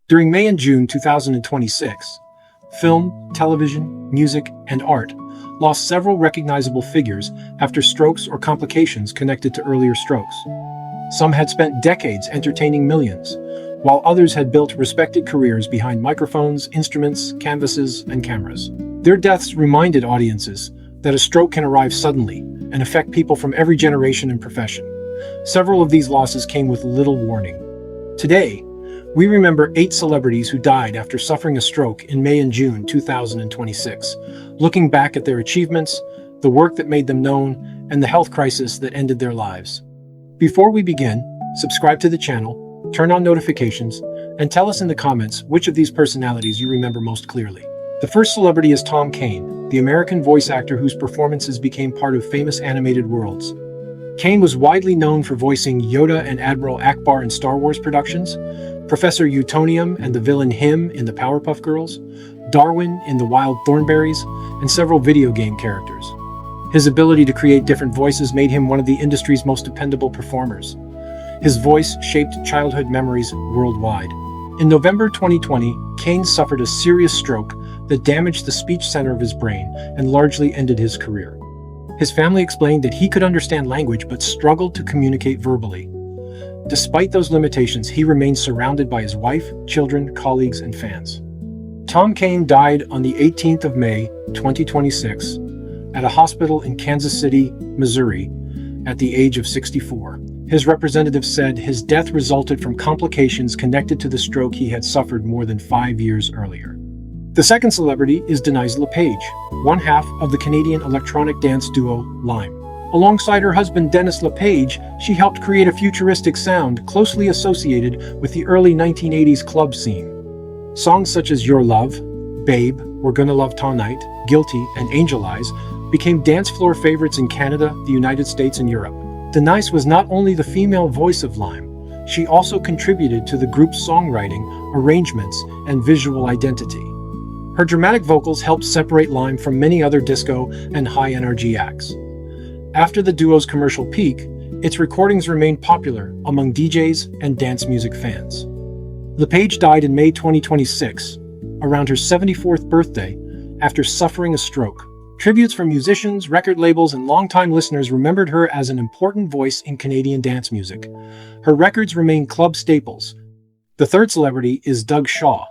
During May and June 2026, film, television, music, and art lost several recognizable figures after strokes or complications connected to earlier strokes. Some had spent decades entertaining millions, while others had built respected careers behind microphones, instruments, canvases, and cameras. Their deaths reminded audiences that a stroke can arrive suddenly and affect people from every generation and profession. Several of these losses came with little warning. Today, we remember 8 celebrities who died after suffering a stroke in May and June 2026, looking back at their achievements, the work that made them known, and the health crisis that ended their lives. Before we begin, subscribe to the channel, turn on notifications, and tell us in the comments which of these personalities you remember most clearly. The first celebrity is Tom Kane, the American voice actor whose performances became part of famous animated worlds. Kane was widely known for voicing Yoda and Admiral Akbar in Star Wars productions, Professor Utonium and the villain Him in the Powerpuff Girls, Darwin in The Wild Thornberrys, and several video game characters. His ability to create different voices made him one of the industry's most dependable performers. His voice shaped childhood memories worldwide. In November 2020, Kane suffered a serious stroke that damaged the speech center of his brain and largely ended his career. His family explained that he could understand language but struggled to communicate verbally. Despite those limitations, he remained surrounded by his wife, children, colleagues, and fans. Tom Kane died on the 18th of May, 2026, at a hospital in Kansas City, Missouri, at the age of 64. His representative said his death resulted from complications connected to the stroke he had suffered more than 5 years earlier. The second celebrity is Denise LePage, one half of the Canadian electronic dance duo Lime. Alongside her husband Dennis LePage, she helped create a futuristic sound closely associated with the early 1980s club scene. Songs such as Your Love, Babe, We're Gonna Love Tonight, Guilty, and Angel Eyes became dance floor favorites in Canada, the United States, and Europe. Denise was not only the female voice of Lime, she also contributed to the group's songwriting, arrangements, and visual identity. Her dramatic vocals helped separate Lime from many other disco and high-energy acts. After the duo's commercial peak, its recordings remained popular among DJs and dance music fans. LePage died in May 2026, around her 74th birthday, after suffering a stroke. Tributes from musicians, record labels, and longtime listeners remembered her as an important voice in Canadian dance music. Her records remain club staples. The third celebrity is Doug Shaw,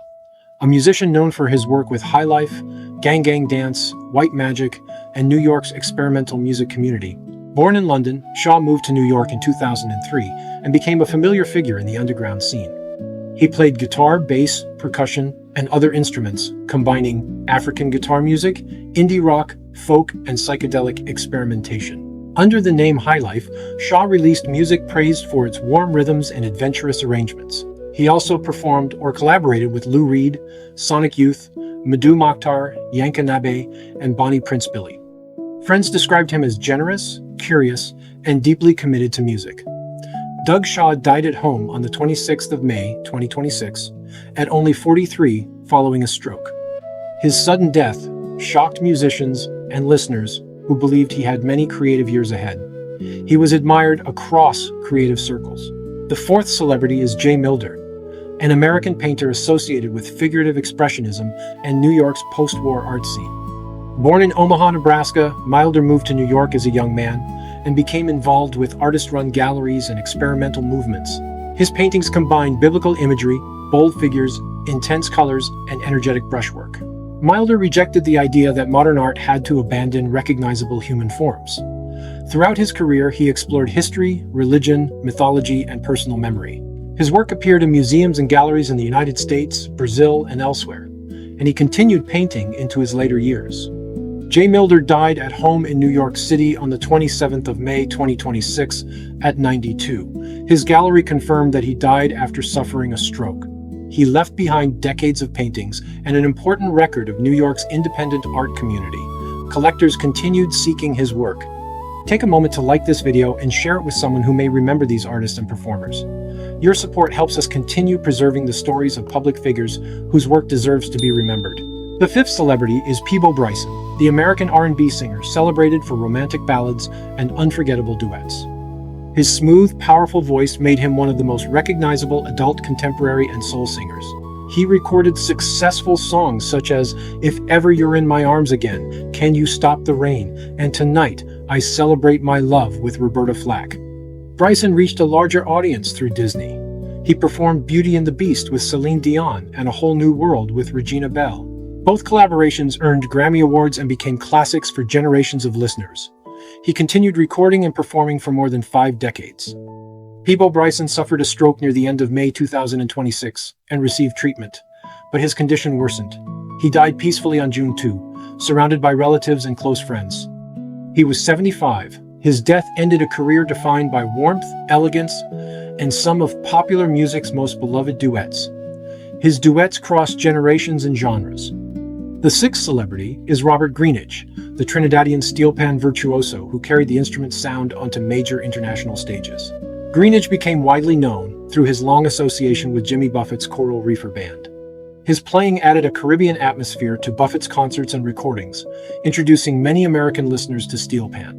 a musician known for his work with Highlife, Gang Gang Dance, White Magic, and New York's experimental music community. Born in London, Shaw moved to New York in 2003 and became a familiar figure in the underground scene. He played guitar, bass, percussion, and other instruments, combining African guitar music, indie rock, folk, and psychedelic experimentation. Under the name Highlife, Shaw released music praised for its warm rhythms and adventurous arrangements. He also performed or collaborated with Lou Reed, Sonic Youth, Madhu Mokhtar, Yankanabe, and Bonnie Prince Billy. Friends described him as generous, curious, and deeply committed to music. Doug Shaw died at home on the 26th of May, 2026, at only 43 following a stroke. His sudden death shocked musicians and listeners who believed he had many creative years ahead. He was admired across creative circles. The fourth celebrity is Jay Milder, an American painter associated with figurative expressionism and New York's post-war art scene. Born in Omaha, Nebraska, Milder moved to New York as a young man and became involved with artist-run galleries and experimental movements. His paintings combine biblical imagery, bold figures, intense colors, and energetic brushwork. Milder rejected the idea that modern art had to abandon recognizable human forms. Throughout his career, he explored history, religion, mythology, and personal memory. His work appeared in museums and galleries in the United States, Brazil, and elsewhere, and he continued painting into his later years. Jay Milder died at home in New York City on the 27th of May 2026 at 92. His gallery confirmed that he died after suffering a stroke. He left behind decades of paintings and an important record of New York's independent art community. Collectors continued seeking his work. Take a moment to like this video and share it with someone who may remember these artists and performers. Your support helps us continue preserving the stories of public figures whose work deserves to be remembered. The fifth celebrity is Peabo Bryson, the American R&B singer celebrated for romantic ballads and unforgettable duets. His smooth, powerful voice made him one of the most recognizable adult contemporary and soul singers. He recorded successful songs such as If Ever You're in My Arms Again, Can You Stop the Rain, and Tonight, I Celebrate My Love with Roberta Flack. Bryson reached a larger audience through Disney. He performed Beauty and the Beast with Celine Dion and A Whole New World with Regina Belle. Both collaborations earned Grammy Awards and became classics for generations of listeners. He continued recording and performing for more than 5 decades. Peabo Bryson suffered a stroke near the end of May 2026 and received treatment, but his condition worsened. He died peacefully on June 2, surrounded by relatives and close friends. He was 75. His death ended a career defined by warmth, elegance, and some of popular music's most beloved duets. His duets crossed generations and genres. The sixth celebrity is Robert Greenidge, the Trinidadian steel pan virtuoso who carried the instrument's sound onto major international stages. Greenidge became widely known through his long association with Jimmy Buffett's Coral Reefer Band. His playing added a Caribbean atmosphere to Buffett's concerts and recordings, introducing many American listeners to steel pan.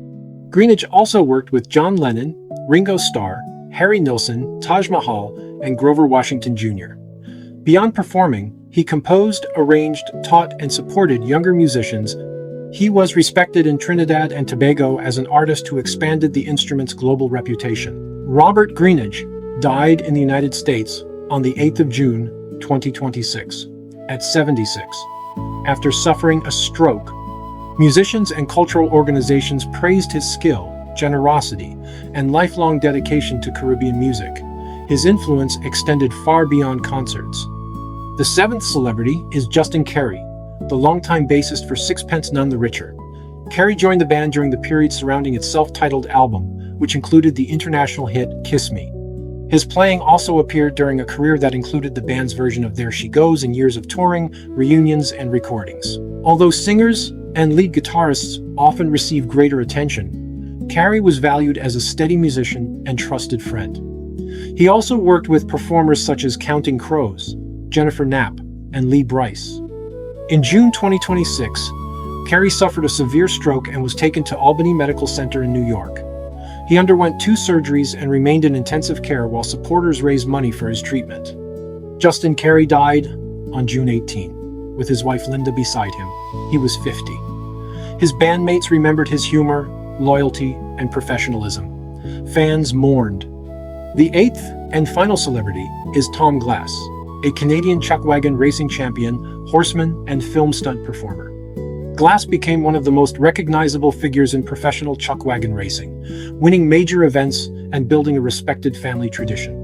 Greenidge also worked with John Lennon, Ringo Starr, Harry Nilsson, Taj Mahal, and Grover Washington Jr. Beyond performing, he composed, arranged, taught, and supported younger musicians. He was respected in Trinidad and Tobago as an artist who expanded the instrument's global reputation. Robert Greenidge died in the United States on the 8th of June, 2026, at 76, after suffering a stroke. Musicians and cultural organizations praised his skill, generosity, and lifelong dedication to Caribbean music. His influence extended far beyond concerts. The seventh celebrity is Justin Carey, the longtime bassist for Sixpence None the Richer. Carey joined the band during the period surrounding its self-titled album, which included the international hit Kiss Me. His playing also appeared during a career that included the band's version of There She Goes in years of touring, reunions, and recordings. Although singers and lead guitarists often receive greater attention, Carey was valued as a steady musician and trusted friend. He also worked with performers such as Counting Crows, Jennifer Knapp, and Lee Brice. In June 2026, Carey suffered a severe stroke and was taken to Albany Medical Center in New York. He underwent 2 surgeries and remained in intensive care while supporters raised money for his treatment. Justin Carey died on June 18, with his wife Linda beside him. He was 50. His bandmates remembered his humor, loyalty, and professionalism. Fans mourned. The eighth and final celebrity is Tom Glass, a Canadian chuckwagon racing champion, horseman, and film stunt performer. Glass became one of the most recognizable figures in professional chuckwagon racing, winning major events and building a respected family tradition.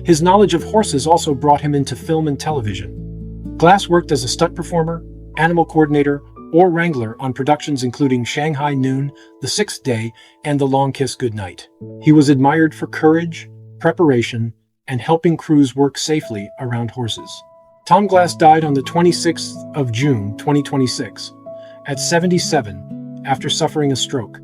His knowledge of horses also brought him into film and television. Glass worked as a stunt performer, animal coordinator, or wrangler on productions including Shanghai Noon, The Sixth Day, and The Long Kiss Goodnight. He was admired for courage, preparation, and helping crews work safely around horses. Tom Glass died on the 26th of June, 2026, at 77, after suffering a stroke.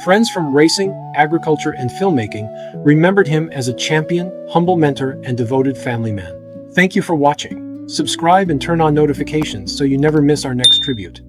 Friends from racing, agriculture, and filmmaking remembered him as a champion, humble mentor, and devoted family man. Thank you for watching. Subscribe and turn on notifications so you never miss our next tribute.